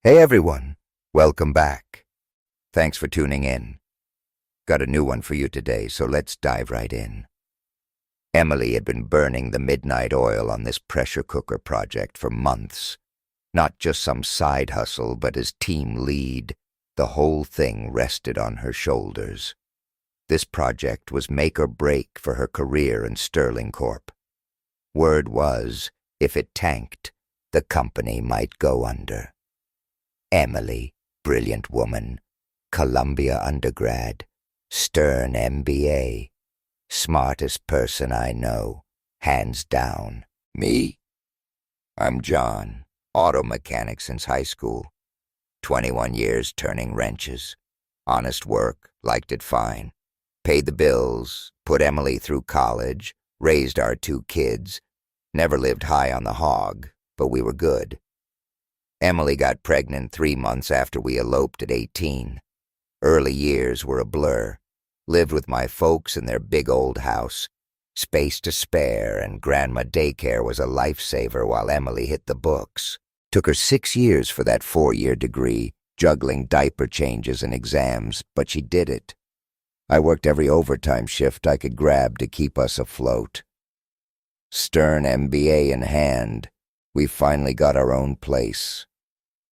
Hey everyone, welcome back. Thanks for tuning in. Got a new one for you today, so let's dive right in. Emily had been burning the midnight oil on this pressure cooker project for months. Not just some side hustle, but as team lead, the whole thing rested on her shoulders. This project was make or break for her career in Sterling Corp. Word was, if it tanked, the company might go under. Emily, brilliant woman, Columbia undergrad, Stern MBA, smartest person I know, hands down. Me? I'm John, auto mechanic since high school. 21 years turning wrenches. Honest work, liked it fine. Paid the bills, put Emily through college, raised our 2 kids. Never lived high on the hog, but we were good. Emily got pregnant 3 months after we eloped at 18. Early years were a blur. Lived with my folks in their big old house. Space to spare, and grandma daycare was a lifesaver while Emily hit the books. Took her 6 years for that 4-year degree, juggling diaper changes and exams, but she did it. I worked every overtime shift I could grab to keep us afloat. Stern MBA in hand, we finally got our own place.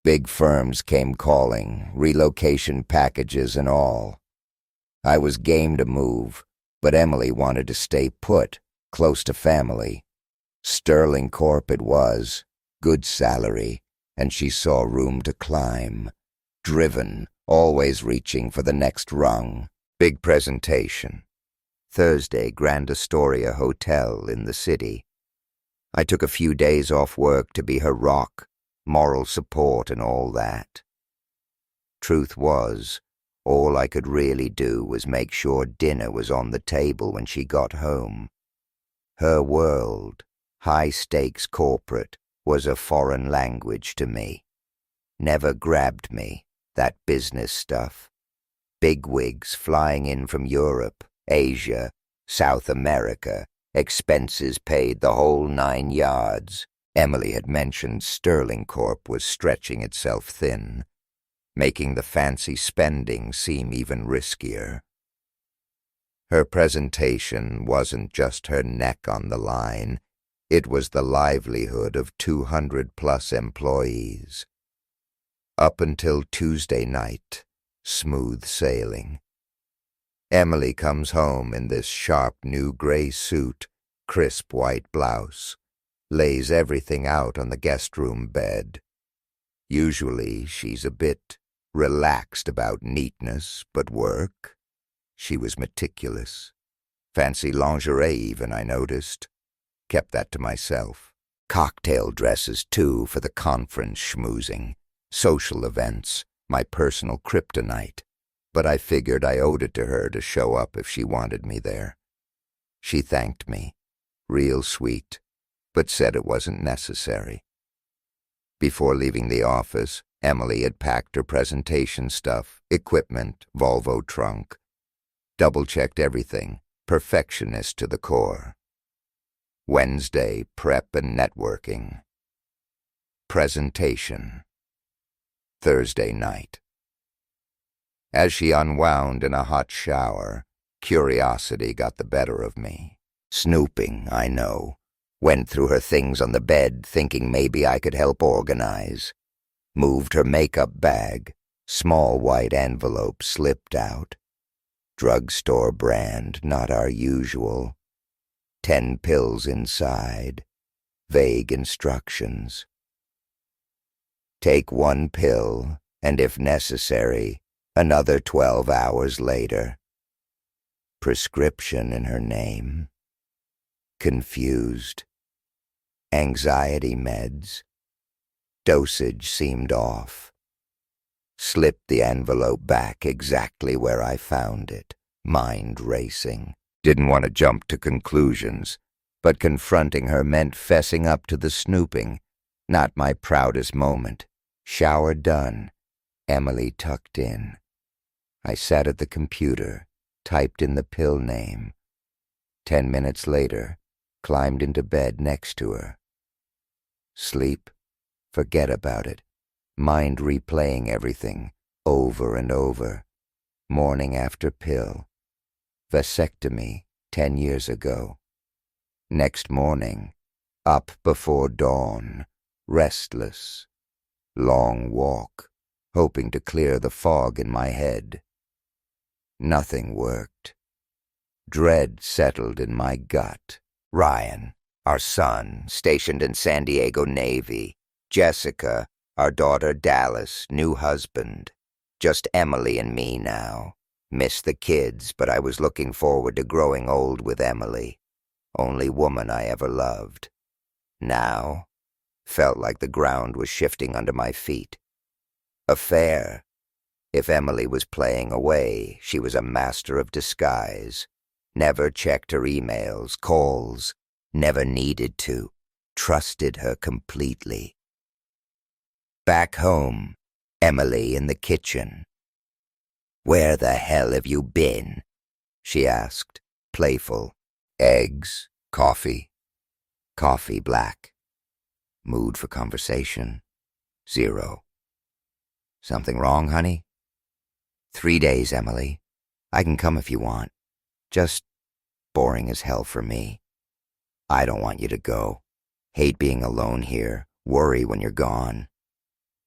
Big firms came calling, relocation packages and all. I was game to move, but Emily wanted to stay put, close to family. Sterling Corp it was, good salary, and she saw room to climb. Driven, always reaching for the next rung. Big presentation. Thursday, Grand Astoria Hotel in the city. I took a few days off work to be her rock, moral support and all that. Truth was, all I could really do was make sure dinner was on the table when she got home. Her world, high-stakes corporate, was a foreign language to me. Never grabbed me, that business stuff. Bigwigs flying in from Europe, Asia, South America, expenses paid, the whole 9 yards. Emily had mentioned Sterling Corp was stretching itself thin, making the fancy spending seem even riskier. Her presentation wasn't just her neck on the line, it was the livelihood of 200+ employees. Up until Tuesday night, smooth sailing. Emily comes home in this sharp new gray suit, crisp white blouse. Lays everything out on the guest room bed. Usually she's a bit relaxed about neatness, but work? She was meticulous. Fancy lingerie even, I noticed. Kept that to myself. Cocktail dresses, too, for the conference schmoozing. Social events, my personal kryptonite. But I figured I owed it to her to show up if she wanted me there. She thanked me. Real sweet. But said it wasn't necessary. Before leaving the office, Emily had packed her presentation stuff, equipment, Volvo trunk. Double-checked everything, perfectionist to the core. Wednesday, prep and networking. Presentation. Thursday night. As she unwound in a hot shower, curiosity got the better of me. Snooping, I know. Went through her things on the bed, thinking maybe I could help organize. Moved her makeup bag. Small white envelope slipped out. Drugstore brand, not our usual. 10 pills inside. Vague instructions. Take 1 pill, and if necessary, another 12 hours later. Prescription in her name. Confused. Anxiety meds. Dosage seemed off. Slipped the envelope back exactly where I found it, mind racing. Didn't want to jump to conclusions, but confronting her meant fessing up to the snooping. Not my proudest moment. Shower done. Emily tucked in. I sat at the computer, typed in the pill name. 10 minutes later, climbed into bed next to her. Sleep? Forget about it. mind replaying everything over and over, morning after pill, vasectomy 10 years ago. Next morning, up before dawn, restless, long walk, hoping to clear the fog in my head. Nothing worked. Dread settled in my gut. Ryan, our son, stationed in San Diego Navy. Jessica, our daughter Dallas, new husband. Just Emily and me now. Miss the kids, but I was looking forward to growing old with Emily. Only woman I ever loved. Now, felt like the ground was shifting under my feet. Affair. If Emily was playing away, she was a master of disguise. Never checked her emails, calls. Never needed to. Trusted her completely. Back home, Emily in the kitchen. "Where the hell have you been?" she asked, playful. "Eggs, coffee." Coffee black. Mood for conversation. 0. "Something wrong, honey?" 3 days, Emily. I can come if you want. Just boring as hell for me. I don't want you to go. Hate being alone here. Worry when you're gone.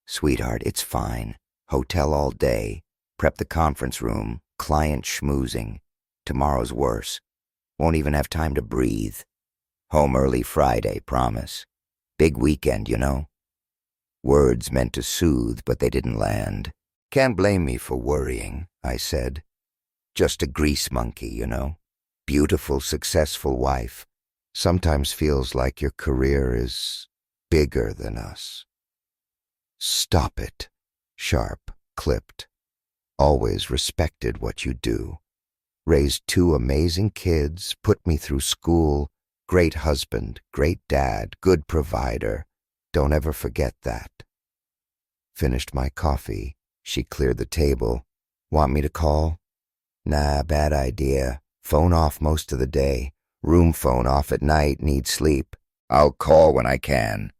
Sweetheart, it's fine. Hotel all day. Prep the conference room. Client schmoozing. Tomorrow's worse. Won't even have time to breathe. Home early Friday, promise. Big weekend, you know. Words meant to soothe, but they didn't land. Can't blame me for worrying, I said. Just a grease monkey, you know. Beautiful, successful wife. Sometimes feels like your career is bigger than us. Stop it. Sharp, clipped. Always respected what you do. Raised 2 amazing kids, put me through school. Great husband, great dad, good provider. Don't ever forget that. Finished my coffee. She cleared the table. Want me to call? Nah, bad idea. Phone off most of the day. Room phone off at night, need sleep. I'll call when I can.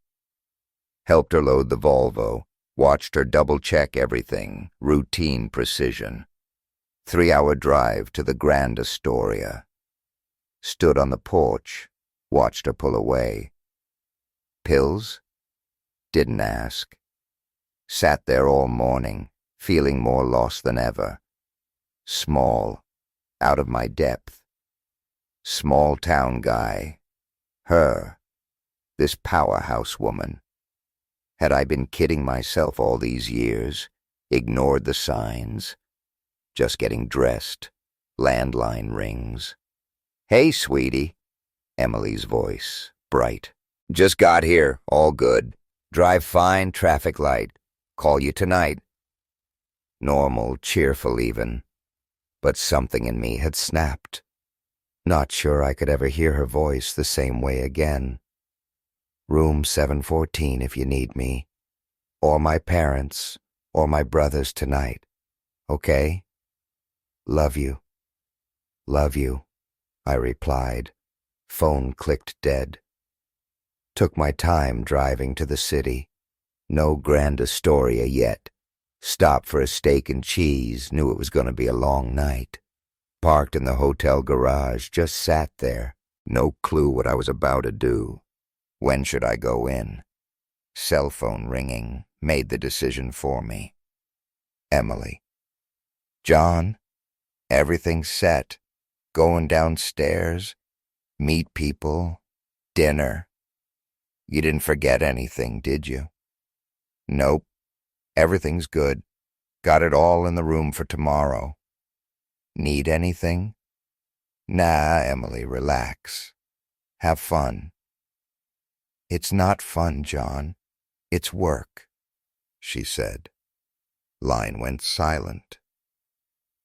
Helped her load the Volvo. Watched her double-check everything. Routine precision. 3-hour drive to the Grand Astoria. Stood on the porch. Watched her pull away. Pills? Didn't ask. Sat there all morning, feeling more lost than ever. Small, out of my depth. Small town guy. Her. This powerhouse woman. Had I been kidding myself all these years? Ignored the signs? Just getting dressed. Landline rings. "Hey, sweetie." Emily's voice, bright. "Just got here, all good. Drive fine, traffic light. Call you tonight." Normal, cheerful even. But something in me had snapped. Not sure I could ever hear her voice the same way again. Room 714 if you need me. Or my parents, or my brothers tonight. Okay? Love you. Love you, I replied. Phone clicked dead. Took my time driving to the city. No Grand Astoria yet. Stopped for a steak and cheese, knew it was going to be a long night. Parked in the hotel garage, just sat there. No clue what I was about to do. When should I go in? Cell phone ringing, made the decision for me. Emily. "John, everything's set. Going downstairs. Meet people. Dinner. You didn't forget anything, did you?" "Nope. Everything's good. Got it all in the room for tomorrow." "Need anything?" "Nah, Emily, relax. Have fun." "It's not fun, John. It's work," she said. Line went silent.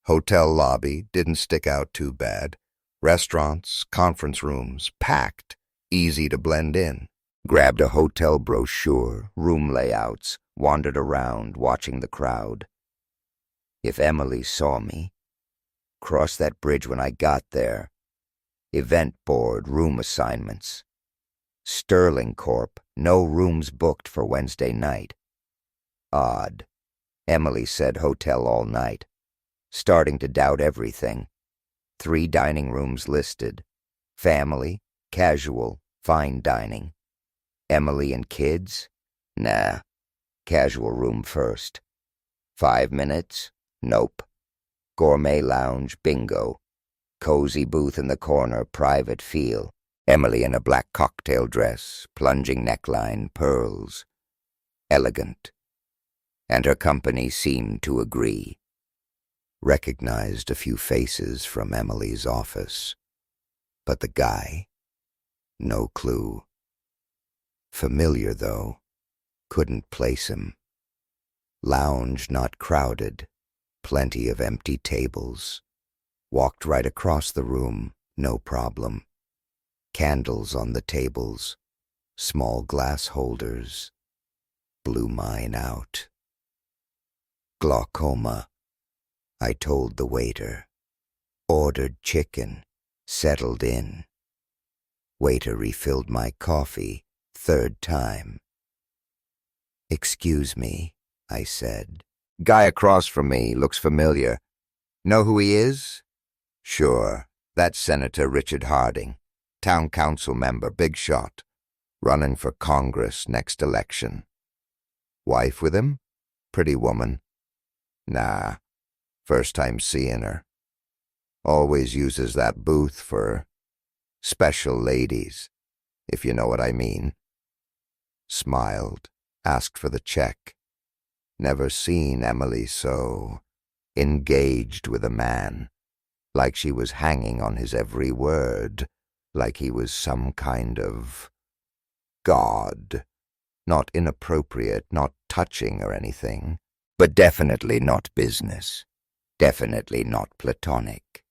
Hotel lobby didn't stick out too bad. Restaurants, conference rooms, packed, easy to blend in. Grabbed a hotel brochure, room layouts, wandered around, watching the crowd. If Emily saw me, crossed that bridge when I got there. Event board, room assignments. Sterling Corp, no rooms booked for Wednesday night. Odd. Emily said hotel all night. Starting to doubt everything. 3 dining rooms listed. Family, casual, fine dining. Emily and kids? Nah. Casual room first. 5 minutes? Nope. Gourmet lounge, bingo. Cozy booth in the corner, private feel. Emily in a black cocktail dress, plunging neckline, pearls. Elegant. And her company seemed to agree. Recognized a few faces from Emily's office. But the guy? No clue. Familiar, though. Couldn't place him. Lounge not crowded. Plenty of empty tables. Walked right across the room, no problem. Candles on the tables. Small glass holders. Blew mine out. Glaucoma. I told the waiter. Ordered chicken. Settled in. Waiter refilled my coffee, 3rd time. "Excuse me," I said. "Guy across from me looks familiar. Know who he is?" "Sure. That's Senator Richard Harding. Town council member, big shot. Running for Congress next election." "Wife with him? Pretty woman?" "Nah. First time seeing her. Always uses that booth for special ladies, if you know what I mean." Smiled, asked for the check. Never seen Emily so engaged with a man, like she was hanging on his every word, like he was some kind of god. Not inappropriate, not touching or anything, but definitely not business. Definitely not platonic.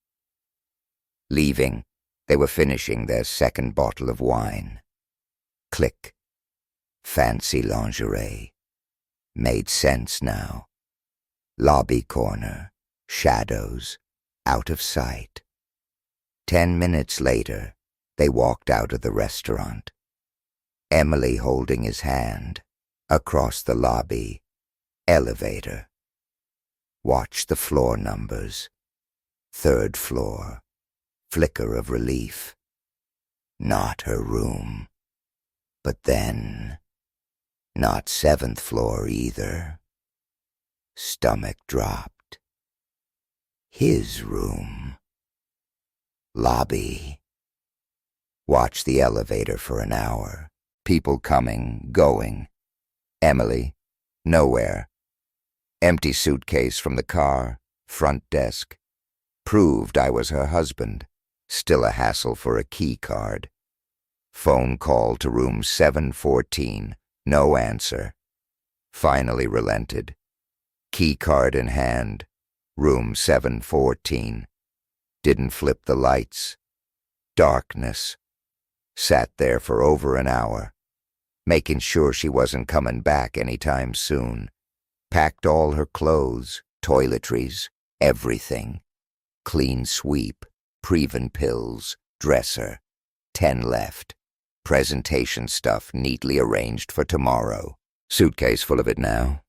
Leaving, they were finishing their 2nd bottle of wine. Click. Fancy lingerie. Made sense now. Lobby corner. Shadows. Out of sight. 10 minutes later, they walked out of the restaurant. Emily holding his hand. Across the lobby. Elevator. Watch the floor numbers. 3rd floor. Flicker of relief. Not her room. But then, not 7th floor either. Stomach dropped. His room. Lobby. Watch the elevator for an hour. People coming, going. Emily, nowhere. Empty suitcase from the car, front desk. Proved I was her husband. Still a hassle for a key card. Phone call to room 714. No answer. Finally relented. Key card in hand. Room 714. Didn't flip the lights. Darkness. Sat there for over an hour, making sure she wasn't coming back anytime soon. Packed all her clothes, toiletries, everything. Clean sweep, Preven pills, dresser. 10 left. Presentation stuff neatly arranged for tomorrow. Suitcase full of it now.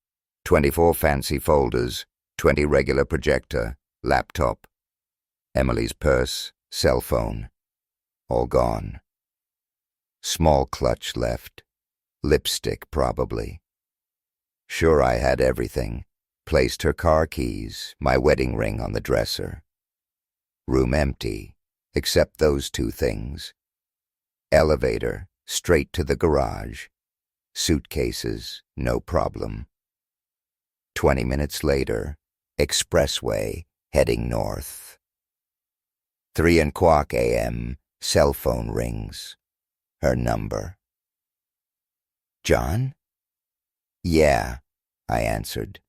24 fancy folders, 20 regular projector, laptop. Emily's purse, cell phone. All gone. Small clutch left. Lipstick, probably. Sure I had everything. Placed her car keys, my wedding ring on the dresser. Room empty, except those 2 things. Elevator, straight to the garage. Suitcases, no problem. 20 minutes later, expressway, heading north. 3:15 a.m., cell phone rings. Her number. "John?" "Yeah," I answered.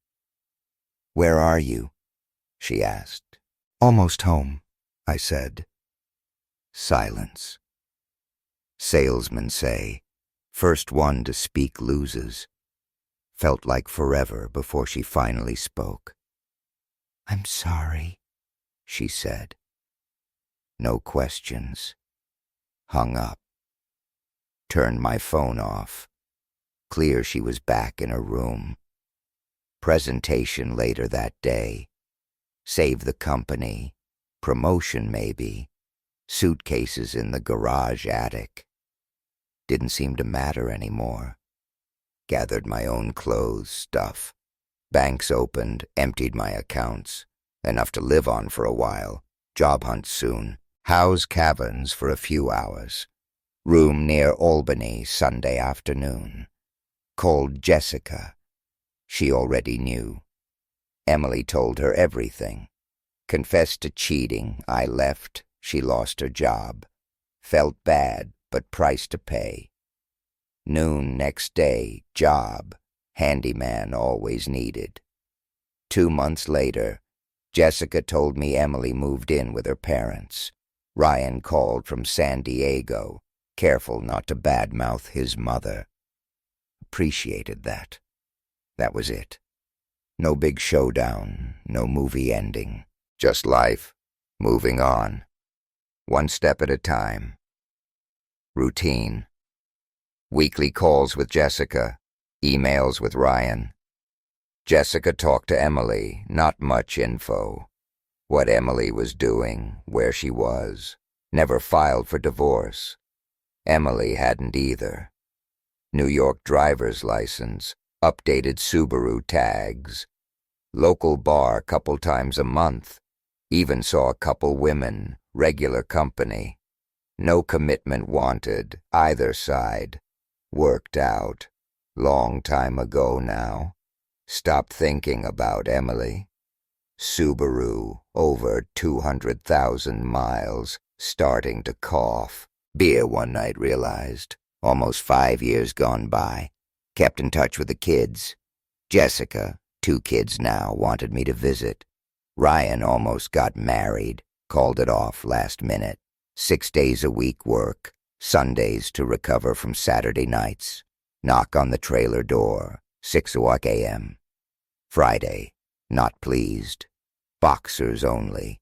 "Where are you?" she asked. "Almost home," I said. Silence. Salesmen say, first one to speak loses. Felt like forever before she finally spoke. "I'm sorry," she said. No questions. Hung up. Turned my phone off. Clear she was back in her room. Presentation later that day. Save the company. Promotion maybe. Suitcases in the garage attic. Didn't seem to matter anymore. Gathered my own clothes, stuff. Banks opened, emptied my accounts. Enough to live on for a while. Job hunt soon. House Caverns for a few hours. Room near Albany Sunday afternoon. Called Jessica. She already knew. Emily told her everything. Confessed to cheating. I left. She lost her job. Felt bad, but price to pay. Noon next day, job. Handyman always needed. 2 months later, Jessica told me Emily moved in with her parents. Ryan called from San Diego, careful not to badmouth his mother. Appreciated that. That was it. No big showdown, no movie ending. Just life, moving on. One step at a time. Routine. Weekly calls with Jessica, emails with Ryan. Jessica talked to Emily, not much info. What Emily was doing, where she was. Never filed for divorce. Emily hadn't either. New York driver's license, updated Subaru tags. Local bar couple times a month. Even saw a couple women, regular company. No commitment wanted, either side. Worked out. Long time ago now. Stopped thinking about Emily. Subaru, over 200,000 miles, starting to cough. Beer one night, realized. Almost 5 years gone by. Kept in touch with the kids. Jessica, 2 kids now, wanted me to visit. Ryan almost got married. Called it off last minute. 6 days a week work. Sundays to recover from Saturday nights. Knock on the trailer door. 6:00 a.m. Friday. Not pleased. Boxers only.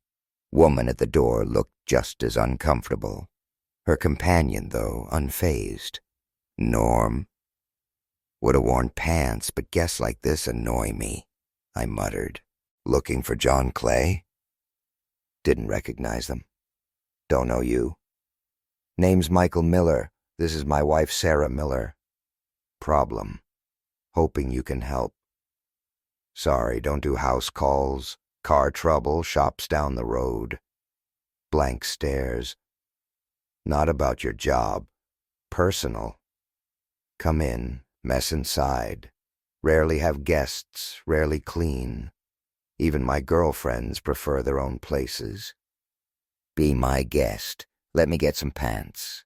Woman at the door looked just as uncomfortable. Her companion, though, unfazed. Norm. Would have worn pants, but guests like this annoy me, I muttered. Looking for John Clay? Didn't recognize them. Don't know you. Name's Michael Miller. This is my wife, Sarah Miller. Problem. Hoping you can help. Sorry, don't do house calls. Car trouble, shops down the road. Blank stares. Not about your job. Personal. Come in, mess inside. Rarely have guests, rarely clean. Even my girlfriends prefer their own places. Be my guest. Let me get some pants.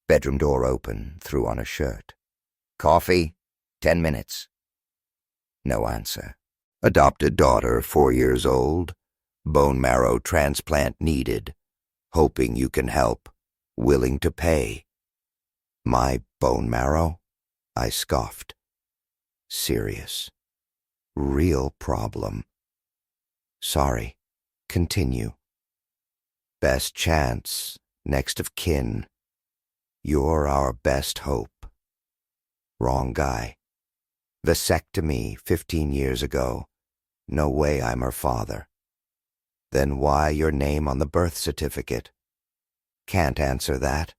Bedroom door open, threw on a shirt. Coffee? 10 minutes. No answer. Adopted daughter, 4 years old. Bone marrow transplant needed. Hoping you can help. Willing to pay. My bone marrow? I scoffed. Serious. Real problem. Sorry. Continue. Best chance. Next of kin. You're our best hope. Wrong guy. Vasectomy 15 years ago. No way I'm her father. Then why your name on the birth certificate? Can't answer that.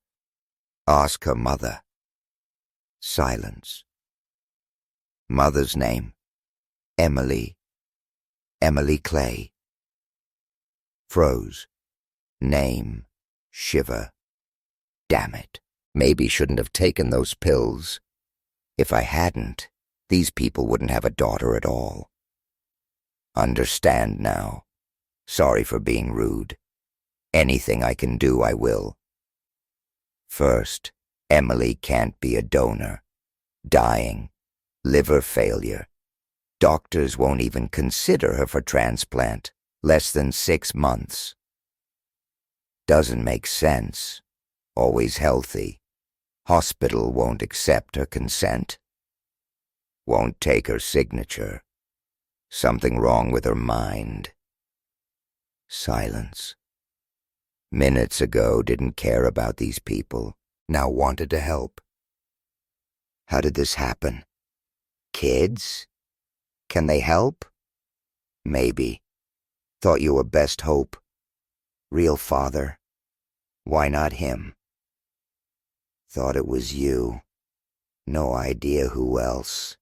Ask her mother. Silence. Mother's name. Emily. Emily Clay. Froze. Name. Shiver. Damn it. Maybe shouldn't have taken those pills. If I hadn't, these people wouldn't have a daughter at all. Understand now. Sorry for being rude. Anything I can do, I will. First, Emily can't be a donor. Dying. Liver failure. Doctors won't even consider her for transplant. Less than 6 months. Doesn't make sense. Always healthy. Hospital won't accept her consent. Won't take her signature. Something wrong with her mind. Silence. Minutes ago didn't care about these people. Now wanted to help. How did this happen? Kids? Can they help? Maybe. Thought you were best hope. Real father. Why not him? Thought it was you. No idea who else.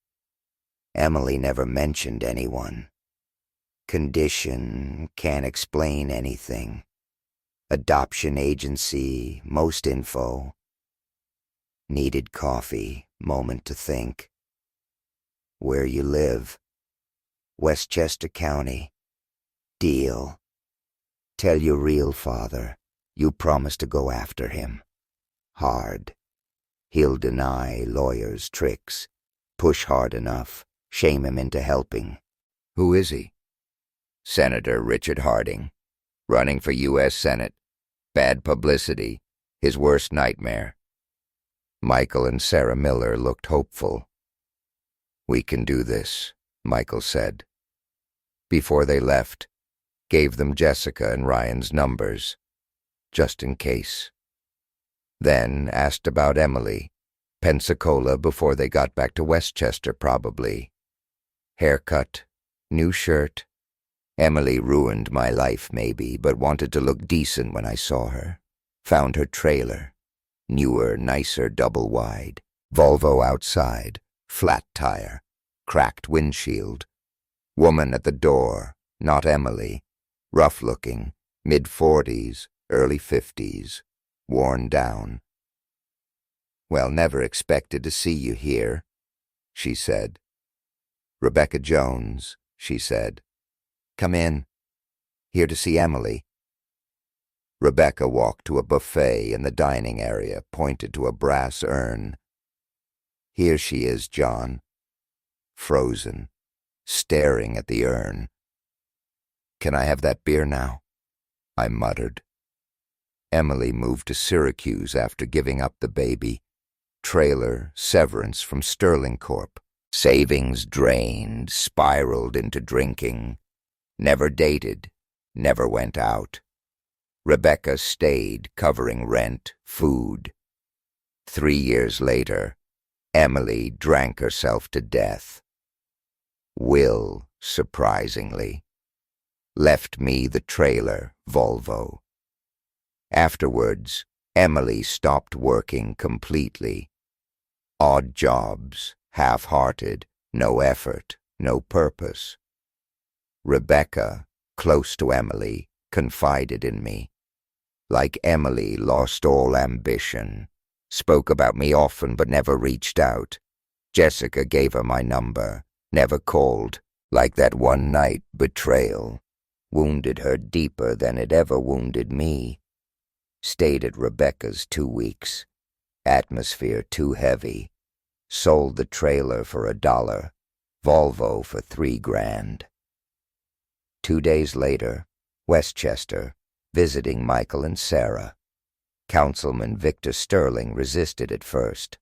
Emily never mentioned anyone. Condition, can't explain anything. Adoption agency, most info. Needed coffee, moment to think. Where you live? Westchester County. Deal. Tell your real father, you promise to go after him. Hard. He'll deny lawyers' tricks. Push hard enough, shame him into helping. Who is he? Senator Richard Harding. Running for U.S. Senate. Bad publicity. His worst nightmare. Michael and Sarah Miller looked hopeful. We can do this, Michael said. Before they left, gave them Jessica and Ryan's numbers, just in case. Then asked about Emily. Pensacola before they got back to Westchester, probably. Haircut, new shirt. Emily ruined my life, maybe, but wanted to look decent when I saw her. Found her trailer. Newer, nicer, double-wide. Volvo outside. Flat tire. Cracked windshield. Woman at the door. Not Emily. Rough-looking. Mid-40s, early 50s. Worn down. Well, never expected to see you here, she said. Rebecca Jones, she said. Come in. Here to see Emily. Rebecca walked to a buffet in the dining area, pointed to a brass urn. Here she is, John. Frozen, staring at the urn. Can I have that beer now? I muttered. Emily moved to Syracuse after giving up the baby. Trailer, severance from Sterling Corp. Savings drained, spiraled into drinking. Never dated, never went out. Rebecca stayed, covering rent, food. 3 years later, Emily drank herself to death. Will, surprisingly, left me the trailer, Volvo. Afterwards, Emily stopped working completely. Odd jobs, half-hearted, no effort, no purpose. Rebecca, close to Emily, confided in me. Like Emily lost all ambition. Spoke about me often but never reached out. Jessica gave her my number, never called. Like that one night betrayal. Wounded her deeper than it ever wounded me. Stayed at Rebecca's 2 weeks. Atmosphere too heavy. Sold the trailer for $1. Volvo for $3,000. 2 days later, Westchester, visiting Michael and Sarah. Councilman Victor Sterling resisted at first.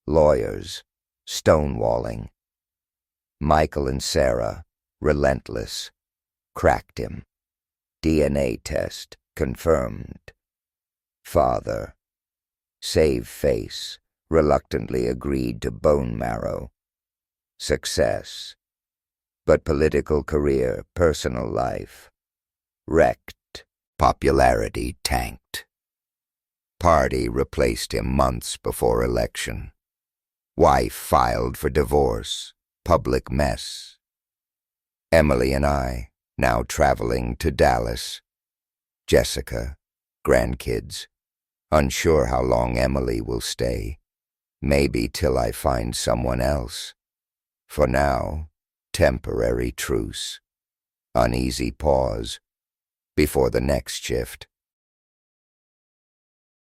Lawyers, stonewalling. Michael and Sarah, relentless. Cracked him. DNA test, confirmed. Father. Save face, reluctantly agreed to bone marrow. Success. But political career, personal life. Wrecked. Popularity tanked. Party replaced him months before election. Wife filed for divorce. Public mess. Emily and I, now traveling to Dallas. Jessica, grandkids. Unsure how long Emily will stay. Maybe till I find someone else. For now, temporary truce. Uneasy pause. Before the next shift.